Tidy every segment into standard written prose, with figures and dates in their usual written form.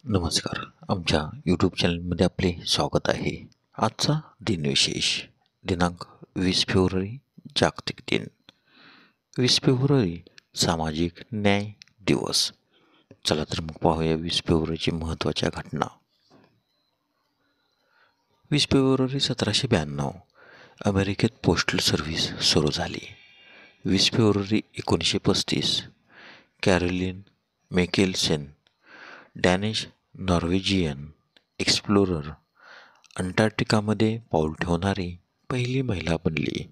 नमस्कार. आमच्या यूट्यूब चॅनलमध्ये आपले स्वागत आहे. आजचा दिनविशेष दिनांक 20 फेब्रुवारी जागतिक दिन. 20 फेब्रुवारी सामाजिक न्याय दिवस. चला तर मग पाहूया 20 फेब्रुवारीची महत्त्वाच्या घटना. 20 फेब्रुवारी 1792 अमेरिकेत पोस्टल सर्व्हिस सुरू झाली. 20 फेब्रुवारी 1935 Caroline Mikkelsen Danish Norwegian explorer अंटार्क्टिकामध्ये पाऊल ठेवणारी पहिली महिला बनली.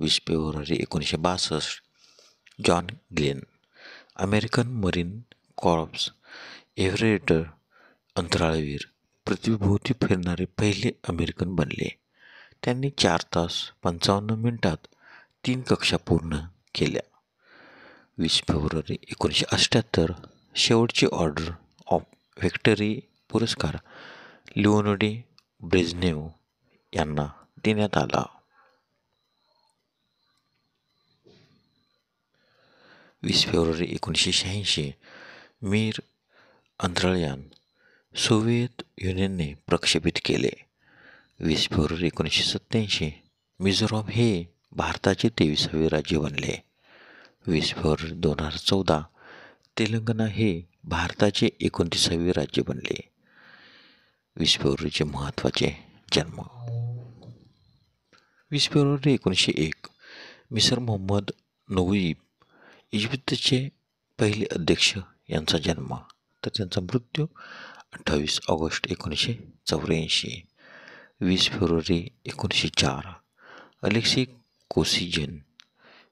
20 फेब्रुवारी 1962 John Glenn American Marine Corps aviator अंतराळवीर पृथ्वीभोवती फिरणारे पहिले अमेरिकन बनले. त्यांनी 4 तास 55 मिनिटात 3 कक्षा पूर्ण केल्या. 20 फेब्रुवारी 1978 शेवटची ऑर्डर ऑफ व्हिक्टरी पुरस्कार लिओनिड ब्रेझनेव यांना देण्यात आला. 20 फेब्रुवारी 1986 मिर अंतराळयान सोव्हिएत युनियनने प्रक्षेपित केले. 20 फेब्रुवारी 1987 मिझोराम हे भारताचे 23वे राज्य बनले. 20 फेब्रुवारी 2014 तेलंगणा हे भारताचे 29वे राज्य बनले. 20 फेब्रुवारीचे महत्त्वाचे जन्म. 20 फेब्रुवारी 1901 मिसर मोहम्मद नवईब इजिप्तचे पहिले अध्यक्ष यांचा जन्म, तर त्यांचा मृत्यू 28 ऑगस्ट 1984. 20 फेब्रुवारी 1904 अलेक्सी कोसिजिन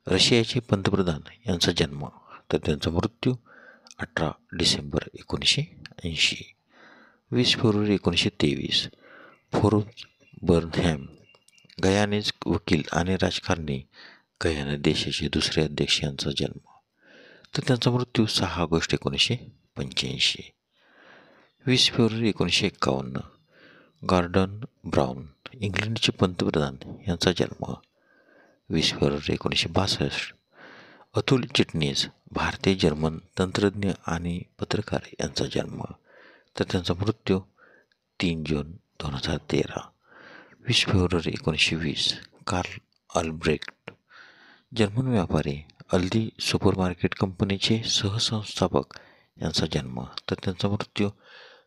रशियाचे पंतप्रधान यांचा जन्म, तर त्यांचा मृत्यू 18 डिसेंबर 1980. 20 फेब्रुवारी 1923 फोर्ब्स बर्नहॅम गयानीज वकील आणि राजकारणी, गयाना देशाचे दुसरे अध्यक्ष यांचा जन्म, तर त्यांचा मृत्यू 6 ऑगस्ट 1985. 20 फेब्रुवारी 1951 गॉर्डन ब्राउन इंग्लंडचे पंतप्रधान यांचा जन्म. 20 फेब्रुवारी 1962 अतुल चिटणीस भारतीय जर्मन तंत्रज्ञ आणि पत्रकार यांचा जन्म, तर त्यांचा मृत्यू 3 जून 2013. 20 फेब्रुवारी 1920 कार्ल अल्ब्रेक्ट जर्मन व्यापारी अल्दी सुपरमार्केट कंपनीचे सहसंस्थापक यांचा जन्म, तर त्यांचा मृत्यू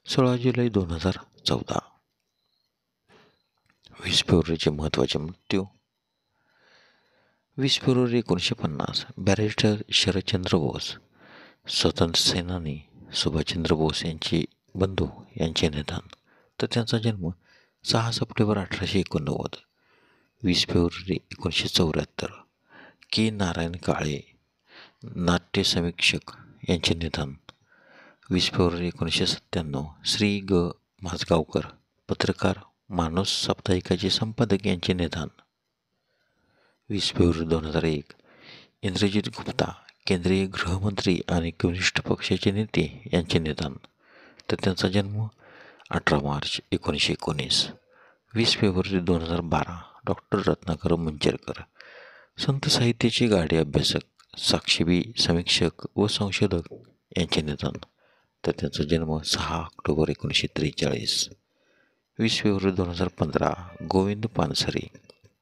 16 जुलै 2014. 20 फेब्रुवारीचे महत्त्वाचे मृत्यू. 20 फेब्रुवारी 1950 बॅरिस्टर शरदचंद्र बोस स्वातंत्र्य सेनानी सुभाषचंद्र बोस यांचे बंधू यांचे निधन, तर त्यांचा जन्म 6 सप्टेंबर 1889. 20 फेब्रुवारी 1974 के नारायण काळे नाट्य समीक्षक यांचे निधन. 20 फेब्रुवारी 1997 श्री ग माझगावकर पत्रकार माणूस साप्ताहिकाचे संपादक यांचे निधन. 20 फेब्रुवारी 2001 इंद्रजित गुप्ता केंद्रीय गृहमंत्री आणि कम्युनिस्ट पक्षाचे नेते यांचे निधन, तर त्यांचा जन्म 18 मार्च 1919. 20 फेब्रुवारी 2012 डॉक्टर रत्नाकर मंचरकर संत साहित्याचे गाढे अभ्यासक, साक्षीबी समीक्षक व संशोधक यांचे निधन, तर त्यांचा जन्म 6 ऑक्टोबर 1943. 20 फेब्रुवारी 2015 गोविंद पानसरे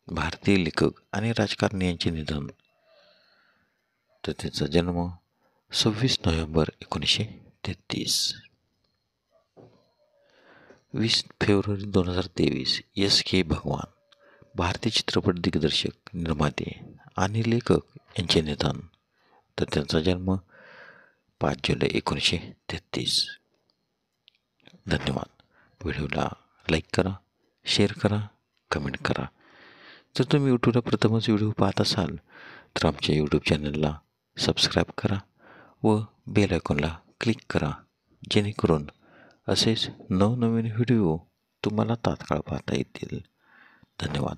भारतीय लेखक आणि राजकारणी यांचे निधन, तर त्यांचा जन्म 26 नोव्हेंबर 1933. 20 फेब्रुवारी 2023 एस के भगवान भारतीय चित्रपट दिग्दर्शक, निर्माते आणि लेखक यांचे निधन, तर त्यांचा जन्म 5 जुलै 1933. धन्यवाद. व्हिडिओला लाईक करा, शेअर करा, कमेंट करा. जर तुम्ही यूट्यूबला प्रथमच व्हिडिओ पाहत असाल तर आमच्या यूट्यूब चॅनलला सबस्क्राईब करा व बेल आयकॉनला क्लिक करा, जेणेकरून असेच नवनवीन व्हिडिओ तुम्हाला तात्काळ पाहता येतील. धन्यवाद.